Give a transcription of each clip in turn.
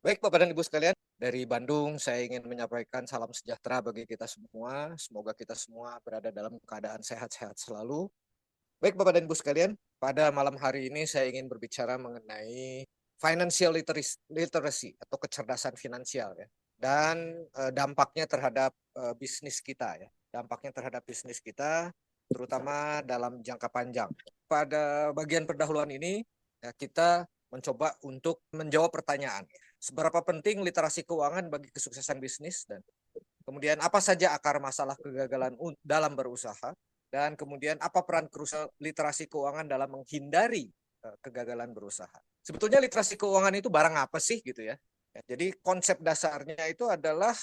Baik Bapak dan Ibu sekalian, dari Bandung saya ingin menyampaikan salam sejahtera bagi kita semua. Semoga kita semua berada dalam keadaan sehat-sehat selalu. Baik Bapak dan Ibu sekalian, pada malam hari ini saya ingin berbicara mengenai financial literacy atau kecerdasan finansial ya. Dan dampaknya terhadap bisnis kita ya. Dampaknya terhadap bisnis kita terutama dalam jangka panjang. Pada bagian pendahuluan ini ya, kita mencoba untuk menjawab pertanyaan, seberapa penting literasi keuangan bagi kesuksesan bisnis, dan kemudian apa saja akar masalah kegagalan dalam berusaha, dan kemudian apa peran krusial literasi keuangan dalam menghindari kegagalan berusaha. Sebetulnya literasi keuangan itu barang apa sih gitu ya? Jadi konsep dasarnya itu adalah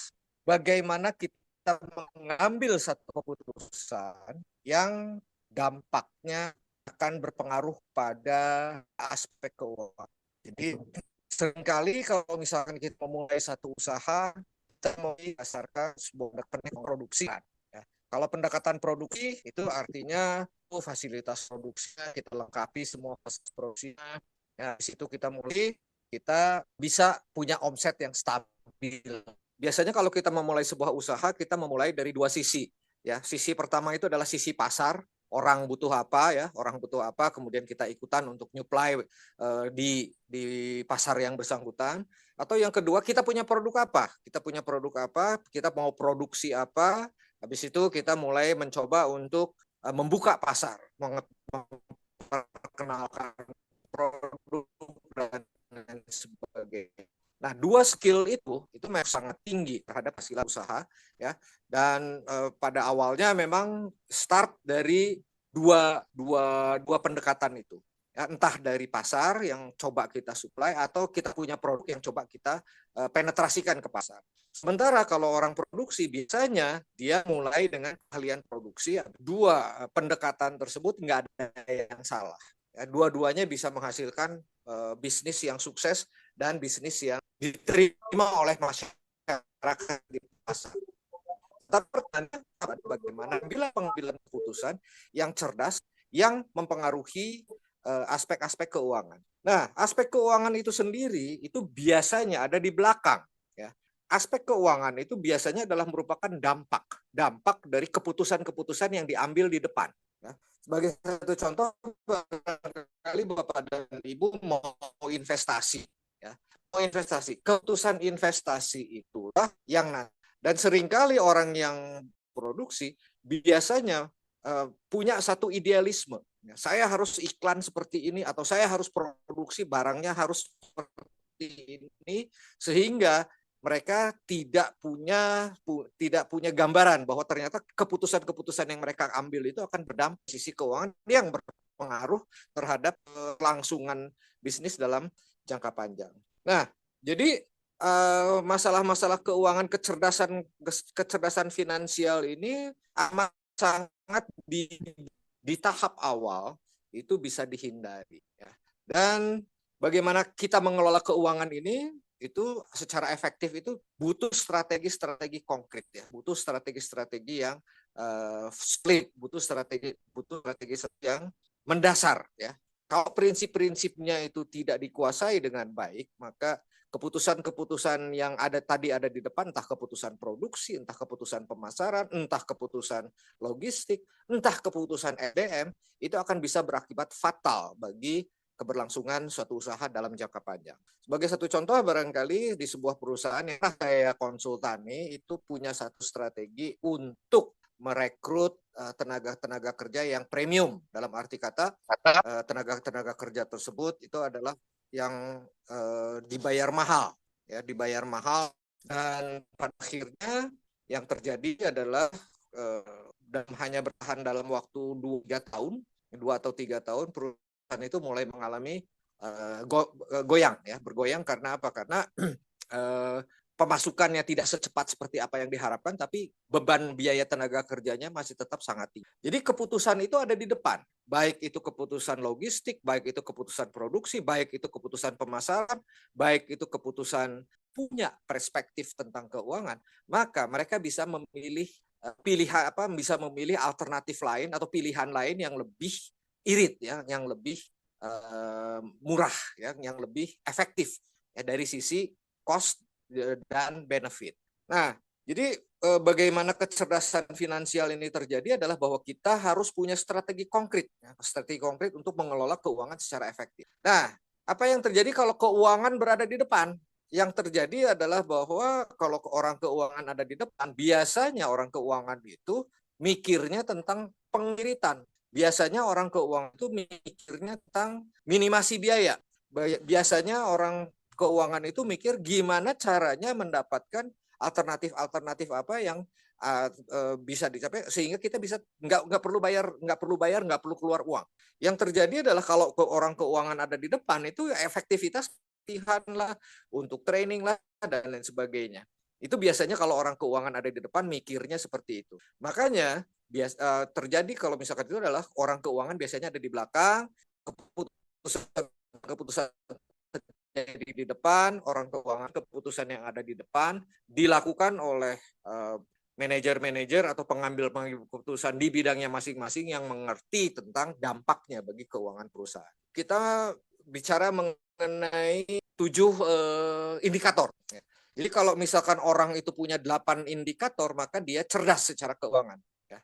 bagaimana kita mengambil satu keputusan yang dampaknya akan berpengaruh pada aspek keuangan. Jadi seringkali kalau misalkan kita memulai satu usaha, kita mau berdasarkan sebuah pendekatan produksi. Ya. Kalau pendekatan produksi itu artinya fasilitas produksinya kita lengkapi semua fasilitas produksinya. Ya, di situ kita mulai, kita bisa punya omset yang stabil. Biasanya kalau kita memulai sebuah usaha, kita memulai dari dua sisi. Ya, sisi pertama itu adalah sisi pasar, orang butuh apa ya, orang butuh apa, kemudian kita ikutan untuk nyuplai di pasar yang bersangkutan. Atau yang kedua, kita punya produk apa, kita mau produksi apa, habis itu kita mulai mencoba untuk membuka pasar, memperkenalkan produk dan lain sebagainya. Nah, dua skill itu memang sangat tinggi terhadap hasil usaha ya. Dan pada awalnya memang start dari dua pendekatan itu. Ya, entah dari pasar yang coba kita supply atau kita punya produk yang coba kita penetrasikan ke pasar. Sementara kalau orang produksi biasanya dia mulai dengan keahlian produksi. Dua pendekatan tersebut nggak ada yang salah. Ya, dua-duanya bisa menghasilkan bisnis yang sukses dan bisnis yang diterima oleh masyarakat di pasar. Tapi pertanyaan bagaimana bila pengambilan keputusan yang cerdas yang mempengaruhi aspek-aspek keuangan. Nah, aspek keuangan itu sendiri itu biasanya ada di belakang. Ya. Aspek keuangan itu biasanya adalah merupakan dampak dari keputusan-keputusan yang diambil di depan. Ya. Sebagai satu contoh, kali Bapak dan Ibu mau investasi. Ya. Mau investasi, keputusan investasi itulah yang dan seringkali orang yang produksi biasanya punya satu idealisme. Saya harus iklan seperti ini atau saya harus produksi barangnya harus seperti ini, sehingga mereka tidak punya gambaran bahwa ternyata keputusan-keputusan yang mereka ambil itu akan berdampak sisi keuangan yang berpengaruh terhadap kelangsungan bisnis dalam jangka panjang. Nah, jadi masalah-masalah keuangan, kecerdasan finansial ini amat sangat di tahap awal itu bisa dihindari. Ya. Dan bagaimana kita mengelola keuangan ini itu secara efektif itu butuh strategi-strategi konkret ya, butuh strategi-strategi yang split, butuh strategi yang mendasar ya. Kalau prinsip-prinsipnya itu tidak dikuasai dengan baik, maka keputusan-keputusan yang ada di depan, entah keputusan produksi, entah keputusan pemasaran, entah keputusan logistik, entah keputusan SDM, itu akan bisa berakibat fatal bagi keberlangsungan suatu usaha dalam jangka panjang. Sebagai satu contoh, barangkali di sebuah perusahaan yang saya konsultani itu punya satu strategi untuk merekrut tenaga-tenaga kerja yang premium. Dalam arti kata, tenaga-tenaga kerja tersebut itu adalah yang dibayar mahal, ya, dibayar mahal, dan pada akhirnya yang terjadi adalah dan hanya bertahan dalam waktu 2 atau 3 tahun perusahaan itu mulai mengalami goyang ya, bergoyang karena apa? Karena pemasukannya tidak secepat seperti apa yang diharapkan, tapi beban biaya tenaga kerjanya masih tetap sangat tinggi. Jadi keputusan itu ada di depan, baik itu keputusan logistik, baik itu keputusan produksi, baik itu keputusan pemasaran, baik itu keputusan punya perspektif tentang keuangan, maka mereka bisa memilih bisa memilih alternatif lain atau pilihan lain yang lebih irit ya, yang lebih murah ya, yang lebih efektif ya dari sisi cost dan benefit. Nah, jadi bagaimana kecerdasan finansial ini terjadi adalah bahwa kita harus punya strategi konkret, ya, strategi konkret untuk mengelola keuangan secara efektif. Nah, apa yang terjadi kalau keuangan berada di depan? Yang terjadi adalah bahwa kalau orang keuangan ada di depan, biasanya orang keuangan itu mikirnya tentang pengiritan. Biasanya orang keuangan itu mikirnya tentang minimasi biaya. Biasanya orang keuangan itu mikir gimana caranya mendapatkan alternatif apa yang bisa dicapai sehingga kita bisa nggak perlu bayar nggak perlu keluar uang. Yang terjadi adalah kalau orang keuangan ada di depan itu efektivitas latihan lah, untuk training lah dan lain sebagainya. Itu biasanya kalau orang keuangan ada di depan mikirnya seperti itu. Makanya terjadi kalau misalkan itu adalah orang keuangan biasanya ada di belakang, keputusan di depan, orang keuangan keputusan yang ada di depan dilakukan oleh manajer-manajer atau pengambil keputusan di bidangnya masing-masing yang mengerti tentang dampaknya bagi keuangan perusahaan. Kita bicara mengenai 7 indikator. Jadi kalau misalkan orang itu punya 8 indikator, maka dia cerdas secara keuangan.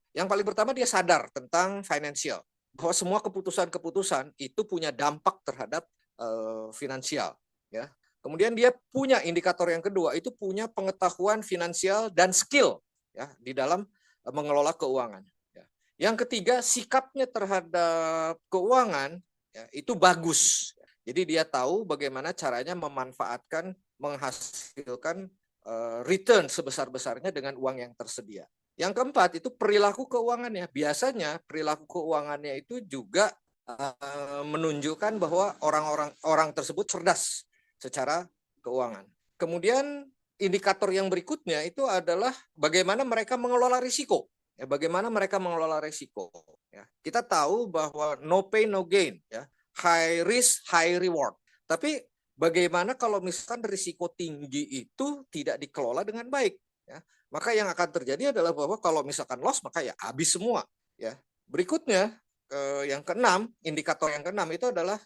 Yang paling pertama dia sadar tentang financial, bahwa semua keputusan-keputusan itu punya dampak terhadap finansial. Ya. Kemudian dia punya indikator yang kedua, itu punya pengetahuan finansial dan skill ya di dalam mengelola keuangan. Ya. Yang ketiga, sikapnya terhadap keuangan ya, itu bagus. Jadi dia tahu bagaimana caranya memanfaatkan, menghasilkan return sebesar-besarnya dengan uang yang tersedia. Yang keempat itu perilaku keuangannya. Biasanya perilaku keuangannya itu juga menunjukkan bahwa orang tersebut cerdas secara keuangan. Kemudian indikator yang berikutnya itu adalah bagaimana mereka mengelola risiko. Ya, bagaimana mereka mengelola risiko. Ya, kita tahu bahwa no pain no gain. Ya, high risk high reward. Tapi bagaimana kalau misalkan risiko tinggi itu tidak dikelola dengan baik? Ya, maka yang akan terjadi adalah bahwa kalau misalkan loss maka ya habis semua. Ya, berikutnya yang keenam, indikator yang keenam itu adalah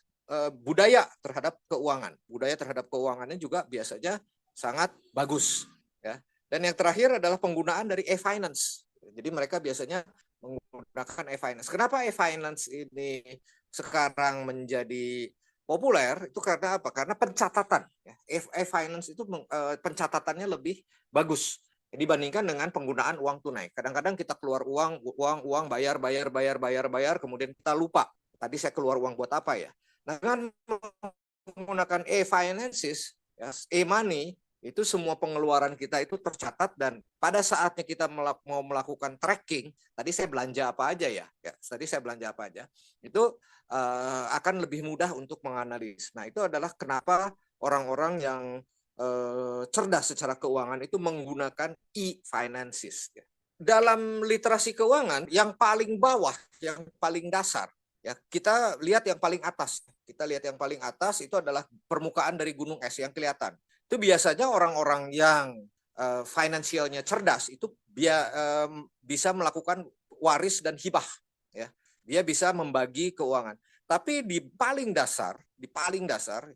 budaya terhadap keuangan. Budaya terhadap keuangannya juga biasanya sangat bagus. Ya. Dan yang terakhir adalah penggunaan dari e-finance. Jadi mereka biasanya menggunakan e-finance. Kenapa e-finance ini sekarang menjadi populer? Itu karena apa? Karena pencatatan. E-finance itu pencatatannya lebih bagus dibandingkan dengan penggunaan uang tunai. Kadang-kadang kita keluar uang, bayar, kemudian kita lupa. Tadi saya keluar uang buat apa ya? Nah, dengan menggunakan e-finances, ya, e-money, itu semua pengeluaran kita itu tercatat dan pada saatnya kita mau melakukan tracking, tadi saya belanja apa aja ya itu akan lebih mudah untuk menganalisis. Nah, itu adalah kenapa orang-orang yang cerdas secara keuangan itu menggunakan e-finances. Dalam literasi keuangan, yang paling bawah, yang paling dasar, ya kita lihat yang paling atas. Kita lihat yang paling atas itu adalah permukaan dari gunung es yang kelihatan. Itu biasanya orang-orang yang finansialnya cerdas itu bisa melakukan waris dan hibah. Ya, dia bisa membagi keuangan. Tapi di paling dasar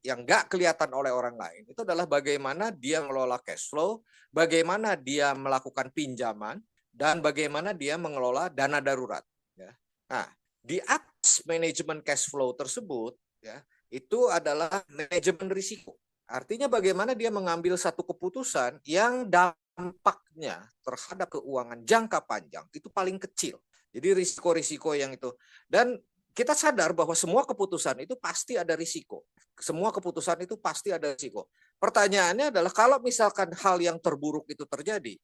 yang nggak kelihatan oleh orang lain itu adalah bagaimana dia mengelola cash flow, bagaimana dia melakukan pinjaman, dan bagaimana dia mengelola dana darurat. Ya. Nah, di atas manajemen cash flow tersebut, ya, itu adalah manajemen risiko. Artinya bagaimana dia mengambil satu keputusan yang dampaknya terhadap keuangan jangka panjang itu paling kecil. Jadi risiko-risiko yang itu. Dan kita sadar bahwa semua keputusan itu pasti ada risiko. Semua keputusan itu pasti ada risiko. Pertanyaannya adalah kalau misalkan hal yang terburuk itu terjadi,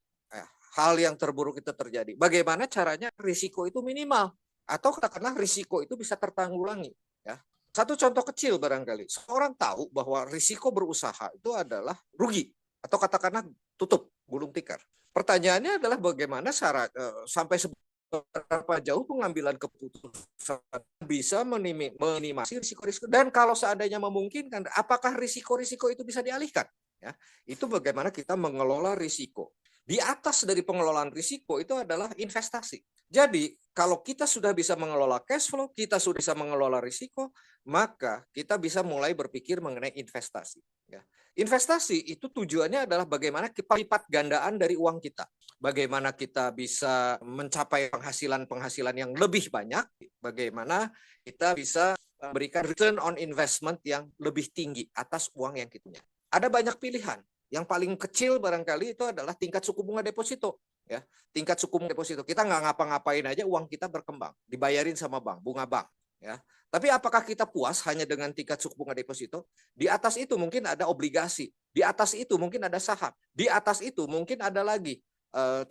bagaimana caranya risiko itu minimal? Atau katakanlah risiko itu bisa tertanggulangi. Ya. Satu contoh kecil barangkali, seorang tahu bahwa risiko berusaha itu adalah rugi. Atau katakanlah tutup, gulung tikar. Pertanyaannya adalah bagaimana sampai berapa jauh pengambilan keputusan bisa minimasi risiko-risiko, dan kalau seandainya memungkinkan, apakah risiko-risiko itu bisa dialihkan? Ya, itu bagaimana kita mengelola risiko. Di atas dari pengelolaan risiko itu adalah investasi. Jadi kalau kita sudah bisa mengelola cash flow, kita sudah bisa mengelola risiko, maka kita bisa mulai berpikir mengenai investasi. Ya. Investasi itu tujuannya adalah bagaimana lipat gandaan dari uang kita. Bagaimana kita bisa mencapai penghasilan yang lebih banyak, bagaimana kita bisa memberikan return on investment yang lebih tinggi atas uang yang kita punya. Ada banyak pilihan. Yang paling kecil barangkali itu adalah tingkat suku bunga deposito. Ya, tingkat suku bunga deposito. Kita nggak ngapa-ngapain aja uang kita berkembang, dibayarin sama bank, bunga bank. Ya, tapi apakah kita puas hanya dengan tingkat suku bunga deposito? Di atas itu mungkin ada obligasi, di atas itu mungkin ada saham, di atas itu mungkin ada lagi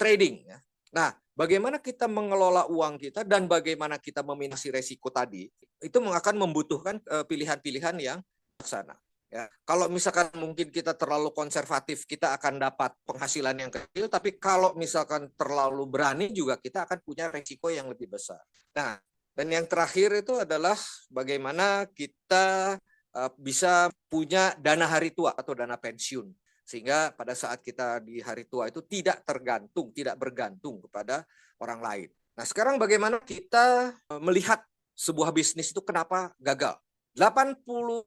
trading. Ya. Nah, bagaimana kita mengelola uang kita dan bagaimana kita meminimasi resiko tadi, itu akan membutuhkan pilihan-pilihan yang bijaksana. Ya, kalau misalkan mungkin kita terlalu konservatif, kita akan dapat penghasilan yang kecil, tapi kalau misalkan terlalu berani juga kita akan punya resiko yang lebih besar. Nah, dan yang terakhir itu adalah bagaimana kita bisa punya dana hari tua atau dana pensiun. Sehingga pada saat kita di hari tua itu tidak bergantung kepada orang lain. Nah, sekarang bagaimana kita melihat sebuah bisnis itu kenapa gagal? 80%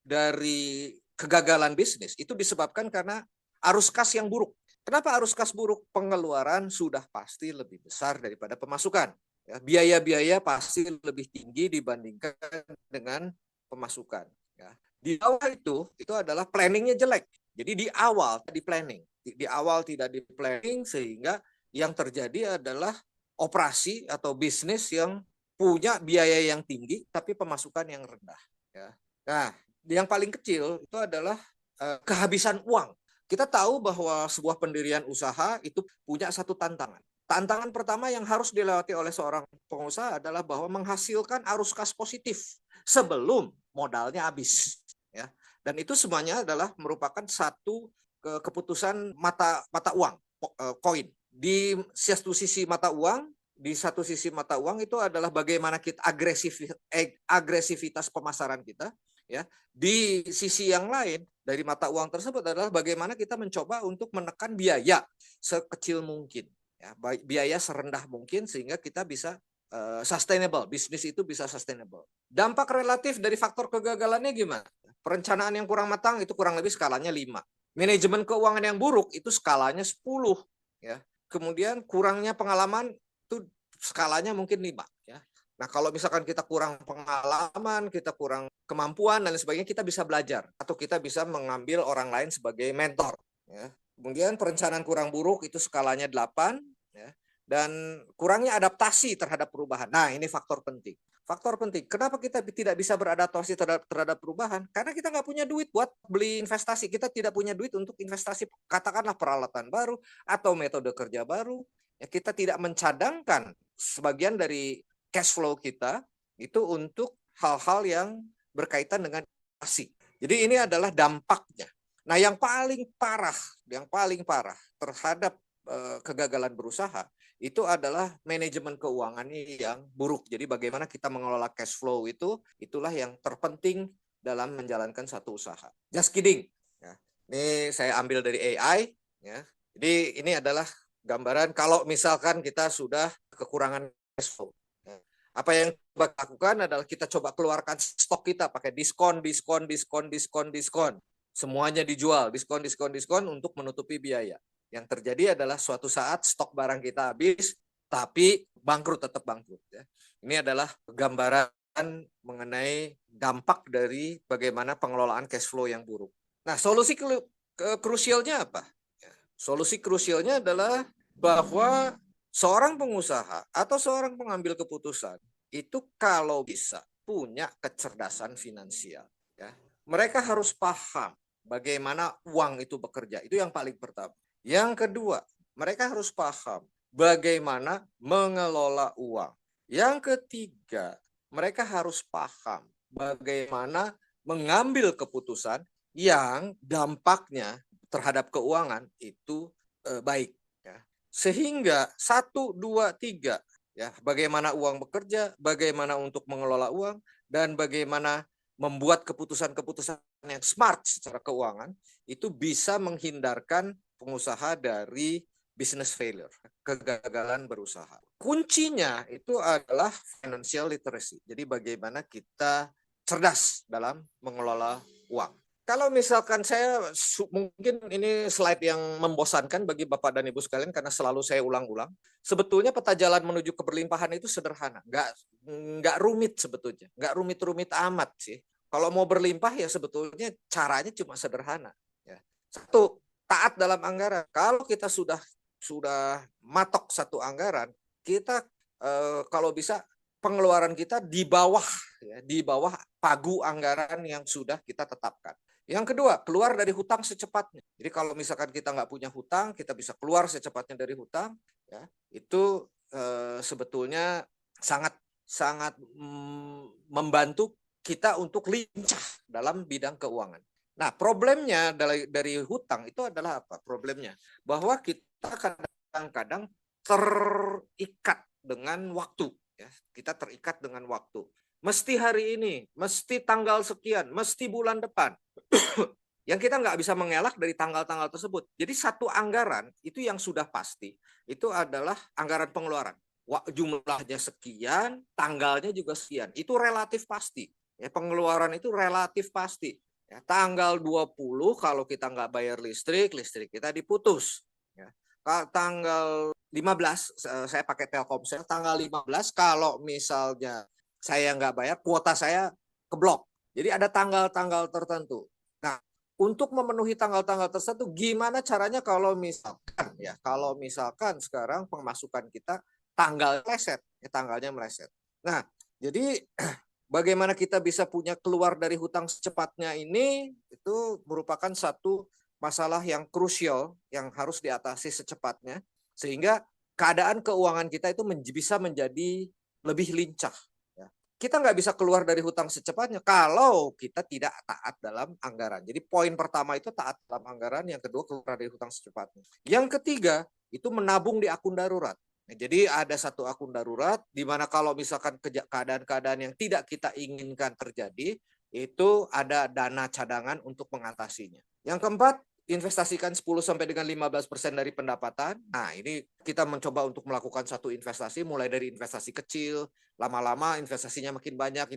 dari kegagalan bisnis itu disebabkan karena arus kas yang buruk. Kenapa arus kas buruk? Pengeluaran sudah pasti lebih besar daripada pemasukan. Ya, biaya-biaya pasti lebih tinggi dibandingkan dengan pemasukan. Ya. Di bawah itu adalah planningnya jelek. Jadi di awal di planning, di awal tidak di planning sehingga yang terjadi adalah operasi atau bisnis yang punya biaya yang tinggi tapi pemasukan yang rendah. Ya. Nah, yang paling kecil itu adalah kehabisan uang. Kita tahu bahwa sebuah pendirian usaha itu punya satu tantangan. Tantangan pertama yang harus dilewati oleh seorang pengusaha adalah bahwa menghasilkan arus kas positif sebelum modalnya habis. Ya. Dan itu semuanya adalah merupakan satu keputusan mata uang, koin. Di satu sisi mata uang itu adalah bagaimana kita agresivitas pemasaran kita. Ya, di sisi yang lain dari mata uang tersebut adalah bagaimana kita mencoba untuk menekan biaya sekecil mungkin, ya, biaya serendah mungkin sehingga kita bisa sustainable, bisnis itu bisa sustainable. Dampak relatif dari faktor kegagalannya gimana? Perencanaan yang kurang matang itu kurang lebih skalanya 5. Manajemen keuangan yang buruk itu skalanya 10. Ya. Kemudian kurangnya pengalaman itu skalanya mungkin 5. Ya. Nah, kalau misalkan kita kurang pengalaman, kita kurang kemampuan dan sebagainya, kita bisa belajar atau kita bisa mengambil orang lain sebagai mentor. Ya. Kemudian perencanaan kurang buruk itu skalanya 8, ya. Dan kurangnya adaptasi terhadap perubahan. Nah, ini faktor penting. Faktor penting. Kenapa kita tidak bisa beradaptasi terhadap perubahan? Karena kita nggak punya duit buat beli investasi. Kita tidak punya duit untuk investasi, katakanlah peralatan baru atau metode kerja baru. Ya, kita tidak mencadangkan sebagian dari cash flow kita itu untuk hal-hal yang berkaitan dengan investasi. Jadi ini adalah dampaknya. Nah, yang paling parah terhadap kegagalan berusaha itu adalah manajemen keuangannya yang buruk. Jadi bagaimana kita mengelola cash flow itulah yang terpenting dalam menjalankan satu usaha. Just kidding. Ya. Ini saya ambil dari AI. Ya. Jadi ini adalah gambaran kalau misalkan kita sudah kekurangan cash flow. Ya. Apa yang kita lakukan adalah kita coba keluarkan stok kita pakai diskon. Semuanya dijual, diskon untuk menutupi biaya. Yang terjadi adalah suatu saat stok barang kita habis, tapi tetap bangkrut. Ya. Ini adalah gambaran mengenai dampak dari bagaimana pengelolaan cash flow yang buruk. Nah, solusi krusialnya apa? Ya. Solusi krusialnya adalah bahwa seorang pengusaha atau seorang pengambil keputusan itu kalau bisa punya kecerdasan finansial. Ya. Mereka harus paham bagaimana uang itu bekerja. Itu yang paling pertama. Yang kedua, mereka harus paham bagaimana mengelola uang. Yang ketiga, mereka harus paham bagaimana mengambil keputusan yang dampaknya terhadap keuangan itu baik. Ya. Sehingga 1, 2, 3, ya, bagaimana uang bekerja, bagaimana untuk mengelola uang, dan bagaimana membuat keputusan-keputusan yang smart secara keuangan, itu bisa menghindarkan pengusaha dari business failure, kegagalan berusaha. Kuncinya itu adalah financial literacy. Jadi bagaimana kita cerdas dalam mengelola uang. Kalau misalkan saya, mungkin ini slide yang membosankan bagi Bapak dan Ibu sekalian karena selalu saya ulang-ulang. Sebetulnya peta jalan menuju ke berlimpahan itu sederhana, nggak rumit sebetulnya, nggak rumit-rumit amat sih. Kalau mau berlimpah ya sebetulnya caranya cuma sederhana. Ya. Satu, taat dalam anggaran. Kalau kita sudah matok satu anggaran, kita kalau bisa pengeluaran kita di bawah pagu anggaran yang sudah kita tetapkan. Yang kedua, keluar dari hutang secepatnya. Jadi kalau misalkan kita nggak punya hutang, kita bisa keluar secepatnya dari hutang. Ya, itu sebetulnya sangat membantu kita untuk lincah dalam bidang keuangan. Nah, problemnya dari hutang itu adalah apa? Problemnya bahwa kita kadang-kadang terikat dengan waktu. Ya, kita terikat dengan waktu. Mesti hari ini, mesti tanggal sekian, mesti bulan depan. Yang kita nggak bisa mengelak dari tanggal-tanggal tersebut. Jadi satu anggaran itu yang sudah pasti, itu adalah anggaran pengeluaran. Jumlahnya sekian, tanggalnya juga sekian. Itu relatif pasti. Ya, pengeluaran itu relatif pasti. Ya, tanggal 20 kalau kita nggak bayar listrik kita diputus. Ya. Tanggal 15, saya pakai Telkomsel, tanggal 15 kalau misalnya saya nggak bayar, kuota saya keblok. Jadi ada tanggal-tanggal tertentu. Nah, untuk memenuhi tanggal-tanggal tertentu, gimana caranya kalau misalkan sekarang pemasukan kita tanggalnya meleset. Nah, jadi bagaimana kita bisa punya keluar dari hutang secepatnya ini, itu merupakan satu masalah yang krusial yang harus diatasi secepatnya, sehingga keadaan keuangan kita itu bisa menjadi lebih lincah. Kita nggak bisa keluar dari hutang secepatnya kalau kita tidak taat dalam anggaran. Jadi poin pertama itu taat dalam anggaran, yang kedua keluar dari hutang secepatnya. Yang ketiga itu menabung di akun darurat. Nah, jadi ada satu akun darurat di mana kalau misalkan keadaan-keadaan yang tidak kita inginkan terjadi, itu ada dana cadangan untuk mengatasinya. Yang keempat, investasikan 10 sampai dengan 15% dari pendapatan. Nah, ini kita mencoba untuk melakukan satu investasi, mulai dari investasi kecil, lama-lama investasinya makin banyak,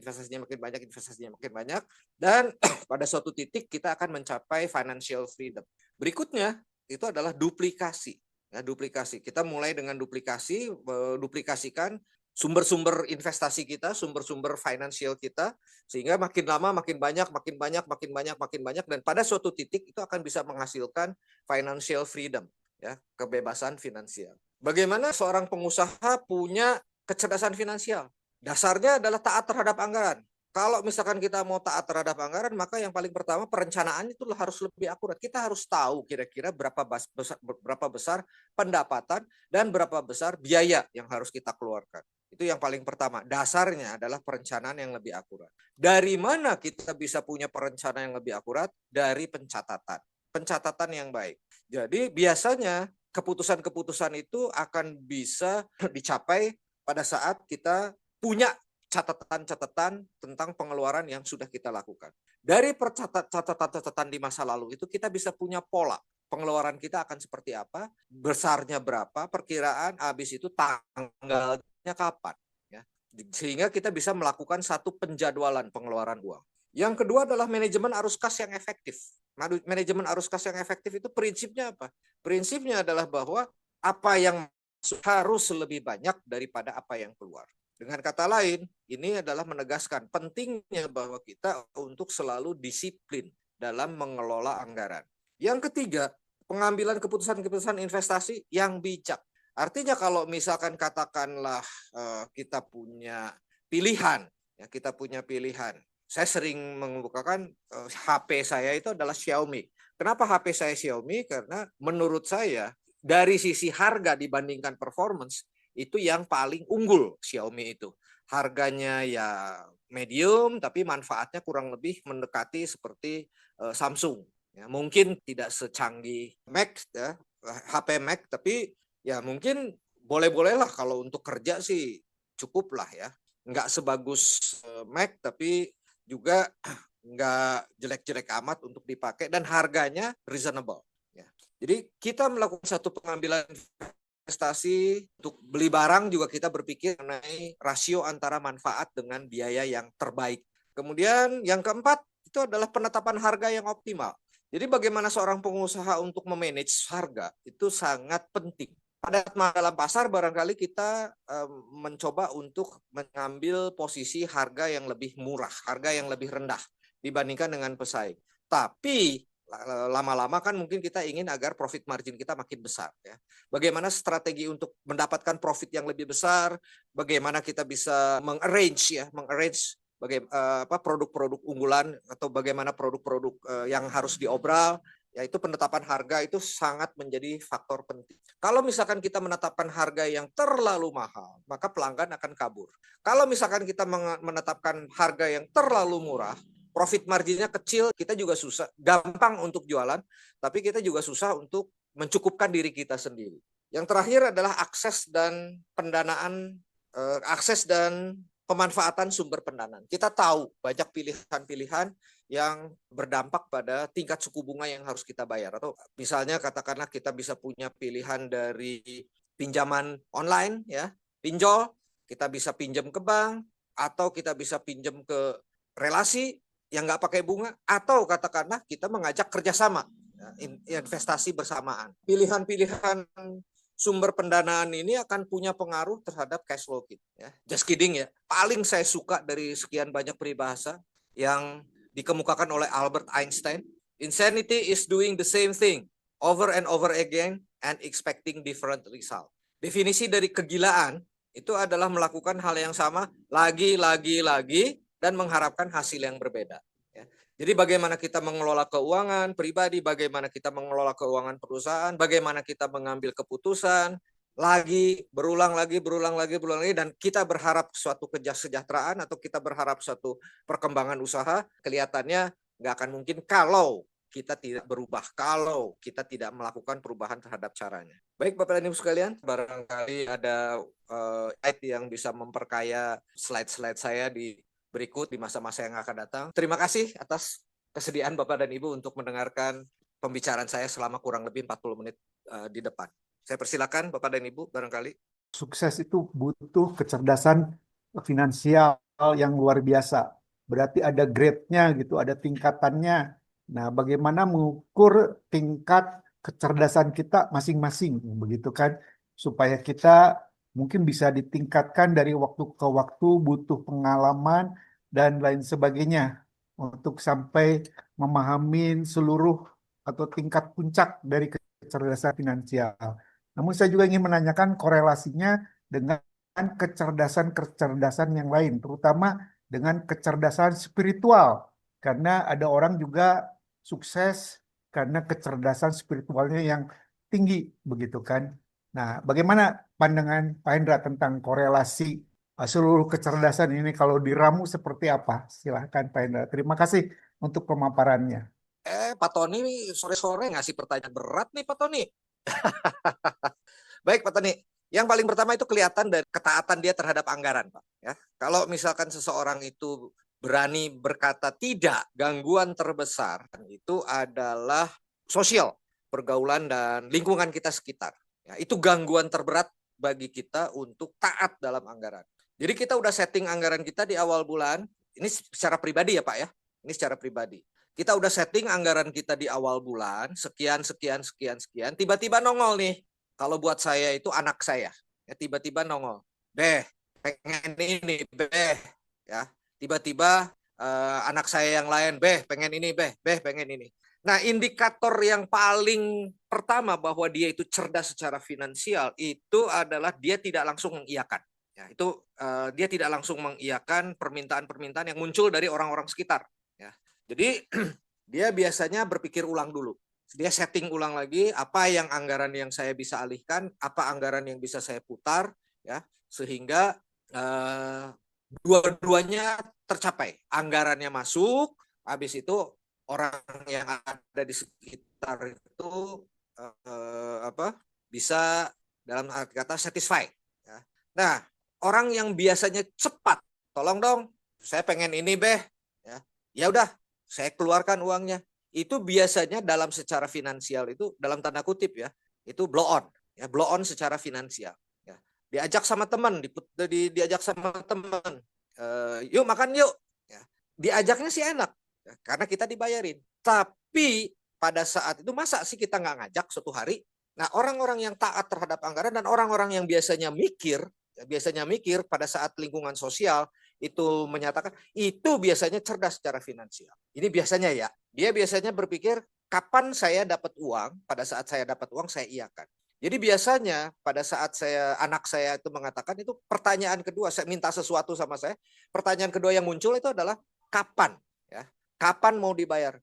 dan pada suatu titik kita akan mencapai financial freedom. Berikutnya itu adalah duplikasi. Ya, duplikasi. Kita mulai dengan duplikasikan sumber-sumber investasi kita, sumber-sumber finansial kita, sehingga makin lama makin banyak, dan pada suatu titik itu akan bisa menghasilkan financial freedom, ya, kebebasan finansial. Bagaimana seorang pengusaha punya kecerdasan finansial? Dasarnya adalah taat terhadap anggaran. Kalau misalkan kita mau taat terhadap anggaran, maka yang paling pertama perencanaan itu harus lebih akurat. Kita harus tahu kira-kira berapa besar pendapatan dan berapa besar biaya yang harus kita keluarkan. Itu yang paling pertama. Dasarnya adalah perencanaan yang lebih akurat. Dari mana kita bisa punya perencanaan yang lebih akurat? Dari pencatatan. Pencatatan yang baik. Jadi biasanya keputusan-keputusan itu akan bisa dicapai pada saat kita punya catatan-catatan tentang pengeluaran yang sudah kita lakukan. Dari catatan-catatan di masa lalu itu kita bisa punya pola. Pengeluaran kita akan seperti apa, besarnya berapa, perkiraan, habis itu tanggalnya kapan. Ya. Sehingga kita bisa melakukan satu penjadwalan pengeluaran uang. Yang kedua adalah manajemen arus kas yang efektif. Manajemen arus kas yang efektif itu prinsipnya apa? Prinsipnya adalah bahwa apa yang harus lebih banyak daripada apa yang keluar. Dengan kata lain, ini adalah menegaskan pentingnya bahwa kita untuk selalu disiplin dalam mengelola anggaran. Yang ketiga, pengambilan keputusan-keputusan investasi yang bijak. Artinya kalau misalkan katakanlah kita punya pilihan, Saya sering mengemukakan HP saya itu adalah Xiaomi. Kenapa HP saya Xiaomi? Karena menurut saya dari sisi harga dibandingkan performance, itu yang paling unggul Xiaomi itu. Harganya ya medium, tapi manfaatnya kurang lebih mendekati seperti Samsung. Ya, mungkin tidak secanggih Mac, ya, HP Mac, tapi ya mungkin boleh-bolehlah kalau untuk kerja sih cukup lah ya. Nggak sebagus Mac, tapi juga nggak jelek-jelek amat untuk dipakai, dan harganya reasonable. Ya. Jadi kita melakukan satu pengambilan investasi untuk beli barang juga kita berpikir mengenai rasio antara manfaat dengan biaya yang terbaik. Kemudian yang keempat itu adalah penetapan harga yang optimal. Jadi bagaimana seorang pengusaha untuk memanage harga itu sangat penting. Pada dalam pasar barangkali kita mencoba untuk mengambil posisi harga yang lebih murah, harga yang lebih rendah dibandingkan dengan pesaing. Tapi lama-lama kan mungkin kita ingin agar profit margin kita makin besar ya. Bagaimana strategi untuk mendapatkan profit yang lebih besar, bagaimana kita bisa mengarrange produk-produk unggulan atau bagaimana produk-produk yang harus diobral, yaitu penetapan harga itu sangat menjadi faktor penting. Kalau misalkan kita menetapkan harga yang terlalu mahal, maka pelanggan akan kabur. Kalau misalkan kita menetapkan harga yang terlalu murah, profit marginnya kecil, kita juga susah, gampang untuk jualan, tapi kita juga susah untuk mencukupkan diri kita sendiri. Yang terakhir adalah akses dan pendanaan, akses dan pemanfaatan sumber pendanaan. Kita tahu banyak pilihan-pilihan yang berdampak pada tingkat suku bunga yang harus kita bayar. Atau misalnya katakanlah kita bisa punya pilihan dari pinjaman online, ya, pinjol, kita bisa pinjam ke bank, atau kita bisa pinjam ke relasi yang nggak pakai bunga, atau katakanlah kita mengajak kerjasama, investasi bersamaan. Pilihan-pilihan sumber pendanaan ini akan punya pengaruh terhadap cash flow kita. Ya. Just kidding ya. Paling saya suka dari sekian banyak peribahasa yang dikemukakan oleh Albert Einstein. Insanity is doing the same thing over and over again and expecting different result. Definisi dari kegilaan itu adalah melakukan hal yang sama lagi dan mengharapkan hasil yang berbeda. Ya. Jadi bagaimana kita mengelola keuangan pribadi, bagaimana kita mengelola keuangan perusahaan, bagaimana kita mengambil keputusan, berulang lagi, dan kita berharap suatu kesejahteraan atau kita berharap suatu perkembangan usaha, kelihatannya nggak akan mungkin kalau kita tidak berubah, kalau kita tidak melakukan perubahan terhadap caranya. Baik Bapak dan Ibu sekalian, barangkali ada yang bisa memperkaya slide-slide saya di berikut di masa-masa yang akan datang. Terima kasih atas kesediaan Bapak dan Ibu untuk mendengarkan pembicaraan saya selama kurang lebih 40 menit di depan. Saya persilakan Bapak dan Ibu barangkali. Sukses itu butuh kecerdasan finansial yang luar biasa. Berarti ada grade-nya gitu, ada tingkatannya. Nah, bagaimana mengukur tingkat kecerdasan kita masing-masing, begitu kan? Supaya kita mungkin bisa ditingkatkan dari waktu ke waktu, butuh pengalaman, dan lain sebagainya untuk sampai memahami seluruh atau tingkat puncak dari kecerdasan finansial. Namun saya juga ingin menanyakan korelasinya dengan kecerdasan-kecerdasan yang lain, terutama dengan kecerdasan spiritual. Karena ada orang juga sukses karena kecerdasan spiritualnya yang tinggi, begitu kan? Nah, bagaimana pandangan Pak Hendra tentang korelasi seluruh kecerdasan ini kalau diramu seperti apa? Silahkan Pak Hendra. Terima kasih untuk pemaparannya. Pak Tony sore-sore ngasih pertanyaan berat nih Pak Tony. Baik Pak Tony, yang paling pertama itu kelihatan dari ketaatan dia terhadap anggaran Pak. Ya, kalau misalkan seseorang itu berani berkata tidak, gangguan terbesar itu adalah sosial, pergaulan dan lingkungan kita sekitar. Ya, itu gangguan terberat bagi kita untuk taat dalam anggaran. Jadi kita udah setting anggaran kita di awal bulan, ini secara pribadi ya Pak ya, ini secara pribadi. Kita udah setting anggaran kita di awal bulan, sekian, tiba-tiba nongol nih. Kalau buat saya itu anak saya, ya tiba-tiba nongol. Beh, pengen ini, beh. Ya, tiba-tiba anak saya yang lain, pengen ini, pengen ini. Nah, indikator yang paling pertama bahwa dia itu cerdas secara finansial itu adalah dia tidak langsung mengiyakan. Ya, itu dia tidak langsung mengiyakan permintaan-permintaan yang muncul dari orang-orang sekitar. Ya, jadi dia biasanya berpikir ulang dulu. Dia setting ulang lagi apa yang anggaran yang saya bisa alihkan, apa anggaran yang bisa saya putar, ya sehingga dua-duanya tercapai. Anggarannya masuk, habis itu orang yang ada di sekitar itu bisa dalam arti kata satisfy. Ya. Nah, orang yang biasanya cepat, tolong dong, saya pengen ini ya udah, saya keluarkan uangnya. itu biasanya dalam secara finansial itu dalam tanda kutip ya, itu blow on secara finansial. Ya. Diajak sama teman, diajak sama teman, yuk makan yuk. Ya. Diajaknya sih enak, ya, karena kita dibayarin. Tapi pada saat itu masa sih kita nggak ngajak suatu hari? Nah, orang-orang yang taat terhadap anggaran dan orang-orang yang biasanya mikir pada saat lingkungan sosial itu menyatakan itu biasanya cerdas secara finansial. Ini biasanya ya, dia biasanya berpikir kapan saya dapat uang, pada saat saya dapat uang saya iakan. Jadi biasanya pada saat anak saya itu mengatakan itu pertanyaan kedua, saya minta sesuatu sama saya, pertanyaan kedua yang muncul itu adalah kapan, ya, kapan mau dibayar?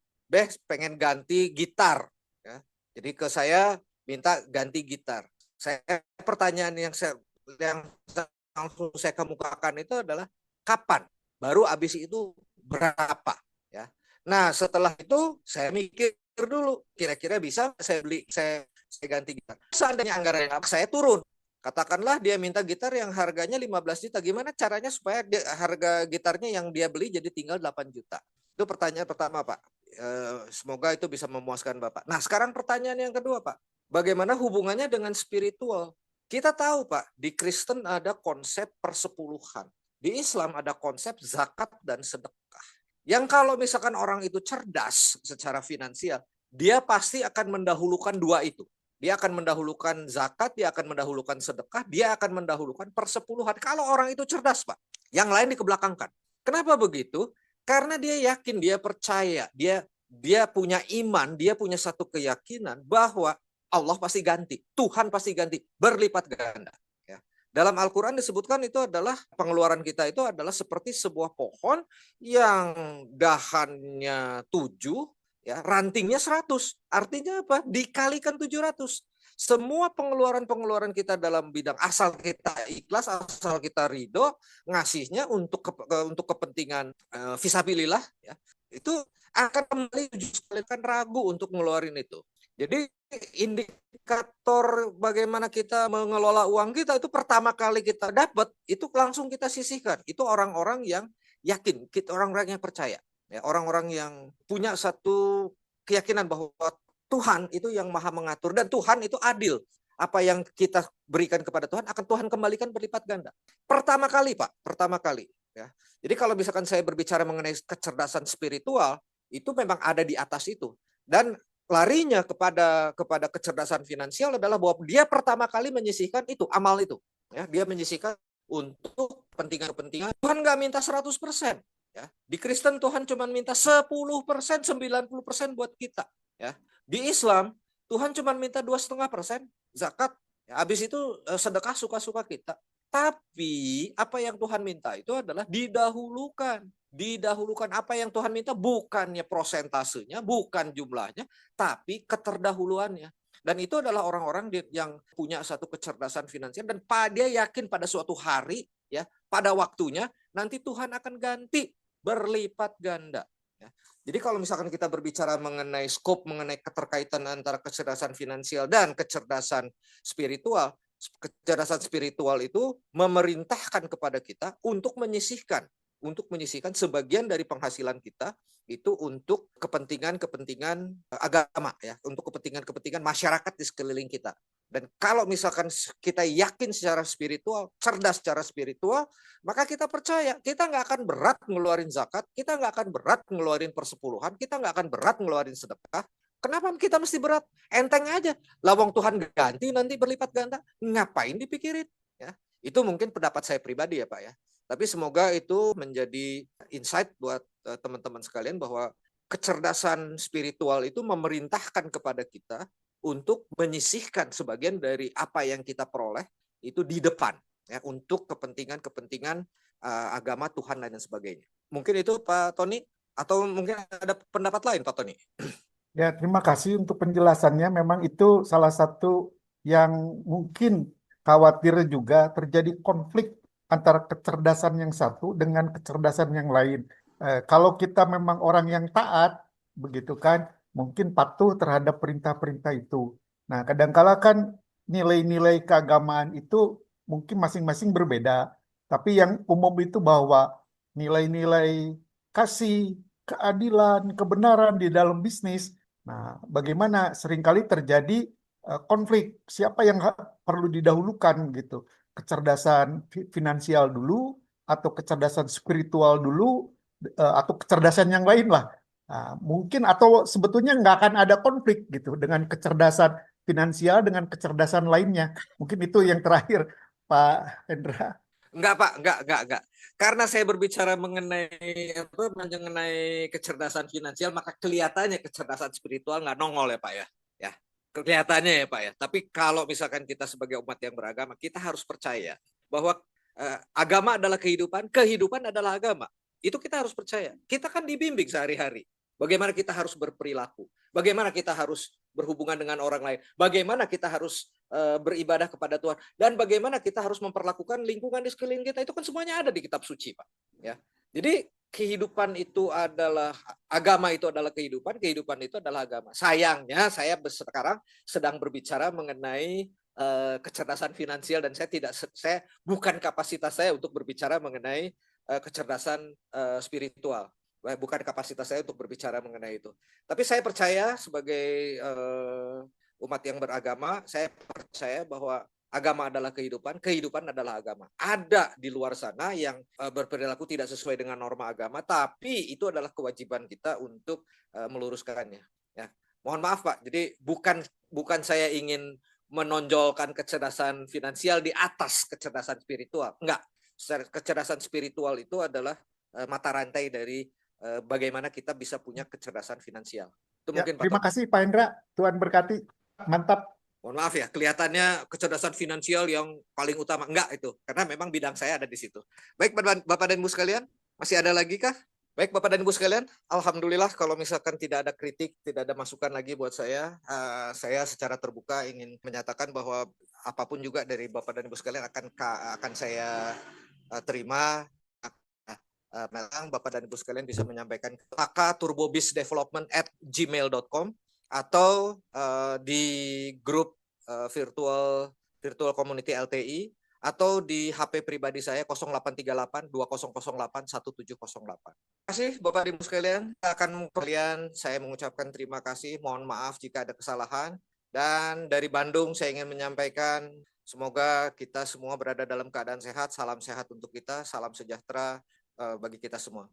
Pengen ganti gitar, ya. Jadi ke saya minta ganti gitar. Pertanyaan yang langsung saya kemukakan itu adalah kapan? Baru habis itu berapa, ya. Nah, setelah itu saya mikir dulu kira-kira bisa saya ganti gitar. Seandainya anggaran saya turun, katakanlah dia minta gitar yang harganya 15 juta, gimana caranya supaya harga gitarnya yang dia beli jadi tinggal 8 juta? Itu pertanyaan pertama, Pak. Semoga itu bisa memuaskan Bapak. Nah, sekarang pertanyaan yang kedua, Pak. Bagaimana hubungannya dengan spiritual? Kita tahu, Pak, di Kristen ada konsep persepuluhan. Di Islam ada konsep zakat dan sedekah. Yang kalau misalkan orang itu cerdas secara finansial, dia pasti akan mendahulukan dua itu. Dia akan mendahulukan zakat, dia akan mendahulukan sedekah, dia akan mendahulukan persepuluhan. Kalau orang itu cerdas, Pak. Yang lain dikebelakangkan. Kenapa begitu? Karena dia yakin, dia percaya, dia punya iman, dia punya satu keyakinan bahwa Allah pasti ganti, Tuhan pasti ganti, berlipat ganda. Ya. Dalam Al-Quran disebutkan itu adalah pengeluaran kita itu adalah seperti sebuah pohon yang dahannya 7, ya, rantingnya 100. Artinya apa? Dikalikan 700. Semua pengeluaran kita dalam bidang asal kita ikhlas, asal kita ridho, ngasihnya untuk kepentingan fisabilillah, ya, itu akan kembali justru ragu untuk ngeluarin itu. Jadi indikator bagaimana kita mengelola uang kita itu pertama kali kita dapat itu langsung kita sisihkan. Itu orang-orang yang yakin, orang-orang yang percaya, ya, orang-orang yang punya satu keyakinan bahwa Tuhan itu yang maha mengatur dan Tuhan itu adil. Apa yang kita berikan kepada Tuhan akan Tuhan kembalikan berlipat ganda. Pertama kali, Pak, pertama kali. Ya. Jadi kalau misalkan saya berbicara mengenai kecerdasan spiritual, itu memang ada di atas itu. Dan larinya kepada kecerdasan finansial adalah bahwa dia pertama kali menyisihkan itu, amal itu. Ya, dia menyisihkan untuk kepentingan-kepentingan. Tuhan nggak minta 100%. Ya. Di Kristen Tuhan cuma minta 10%, 90% buat kita. Ya. Di Islam, Tuhan cuma minta 2,5% zakat. Ya, habis itu sedekah suka-suka kita. Tapi apa yang Tuhan minta itu adalah didahulukan. Didahulukan apa yang Tuhan minta bukannya prosentasenya, bukan jumlahnya, tapi keterdahuluannya. Dan itu adalah orang-orang yang punya satu kecerdasan finansial dan dia yakin pada suatu hari, ya, pada waktunya nanti Tuhan akan ganti berlipat ganda. Ya. Jadi kalau misalkan kita berbicara mengenai skop, mengenai keterkaitan antara kecerdasan finansial dan kecerdasan spiritual itu memerintahkan kepada kita untuk menyisihkan sebagian dari penghasilan kita itu untuk kepentingan agama, ya, untuk kepentingan masyarakat di sekeliling kita. Dan kalau misalkan kita yakin secara spiritual, cerdas secara spiritual, maka kita percaya kita nggak akan berat ngeluarin zakat, kita nggak akan berat ngeluarin persepuluhan, kita nggak akan berat ngeluarin sedekah. Kenapa kita mesti berat? Enteng aja. Lawang Tuhan ganti nanti berlipat ganda. Ngapain dipikirin? Ya, itu mungkin pendapat saya pribadi ya, Pak, ya. Tapi semoga itu menjadi insight buat teman-teman sekalian bahwa kecerdasan spiritual itu memerintahkan kepada kita untuk menyisihkan sebagian dari apa yang kita peroleh itu di depan, ya, untuk kepentingan agama Tuhan dan sebagainya. Mungkin itu Pak Tony, atau mungkin ada pendapat lain Pak Tony? Ya, terima kasih untuk penjelasannya. Memang itu salah satu yang mungkin khawatir juga terjadi konflik antara kecerdasan yang satu dengan kecerdasan yang lain. Kalau kita memang orang yang taat, begitu kan, mungkin patuh terhadap perintah-perintah itu. Nah, kadangkala kan nilai-nilai keagamaan itu mungkin masing-masing berbeda. Tapi yang umum itu bahwa nilai-nilai kasih, keadilan, kebenaran di dalam bisnis. Nah, bagaimana seringkali terjadi konflik siapa yang perlu didahulukan gitu, kecerdasan finansial dulu atau kecerdasan spiritual dulu atau kecerdasan yang lain lah. Nah, mungkin atau sebetulnya nggak akan ada konflik gitu dengan kecerdasan finansial dengan kecerdasan lainnya. Mungkin itu yang terakhir, Pak Hendra. Enggak, Pak, enggak. Karena saya berbicara mengenai kecerdasan finansial, maka kelihatannya kecerdasan spiritual nggak nongol ya, Pak ya. Ya, kelihatannya ya, Pak ya. Tapi kalau misalkan kita sebagai umat yang beragama, kita harus percaya bahwa agama adalah kehidupan, kehidupan adalah agama. Itu kita harus percaya. Kita kan dibimbing sehari-hari. Bagaimana kita harus berperilaku, bagaimana kita harus berhubungan dengan orang lain, bagaimana kita harus beribadah kepada Tuhan, dan bagaimana kita harus memperlakukan lingkungan di sekeliling kita. Itu kan semuanya ada di kitab suci, Pak. Ya. Jadi kehidupan itu adalah agama, itu adalah kehidupan, kehidupan itu adalah agama. Sayangnya saya sekarang sedang berbicara mengenai kecerdasan finansial, dan saya bukan kapasitas saya untuk berbicara mengenai kecerdasan spiritual. Bukan kapasitas saya untuk berbicara mengenai itu. Tapi saya percaya sebagai umat yang beragama, saya percaya bahwa agama adalah kehidupan, kehidupan adalah agama. Ada di luar sana yang berperilaku tidak sesuai dengan norma agama, tapi itu adalah kewajiban kita untuk meluruskannya. Ya. Mohon maaf, Pak. Jadi bukan saya ingin menonjolkan kecerdasan finansial di atas kecerdasan spiritual. Enggak. Kecerdasan spiritual itu adalah mata rantai dari bagaimana kita bisa punya kecerdasan finansial. Itu Ya, mungkin Pak terima Tom. kasih Pak Hendra. Tuhan berkati. Mantap. Mohon maaf ya, kelihatannya kecerdasan finansial yang paling utama. Enggak itu, karena memang bidang saya ada di situ. Baik Bapak dan Ibu sekalian, masih ada lagi kah? Baik Bapak dan Ibu sekalian, Alhamdulillah kalau misalkan tidak ada kritik, tidak ada masukan lagi buat saya secara terbuka ingin menyatakan bahwa apapun juga dari Bapak dan Ibu sekalian akan saya terima. Memang Bapak dan Ibu sekalian bisa menyampaikan ke turbobizdevelopment@gmail.com atau di grup virtual community LTI atau di HP pribadi saya 0838 2008 1708. Terima kasih Bapak dan Ibu sekalian. Saya mengucapkan terima kasih. Mohon maaf jika ada kesalahan. Dan dari Bandung saya ingin menyampaikan semoga kita semua berada dalam keadaan sehat. Salam sehat untuk kita, salam sejahtera bagi kita semua.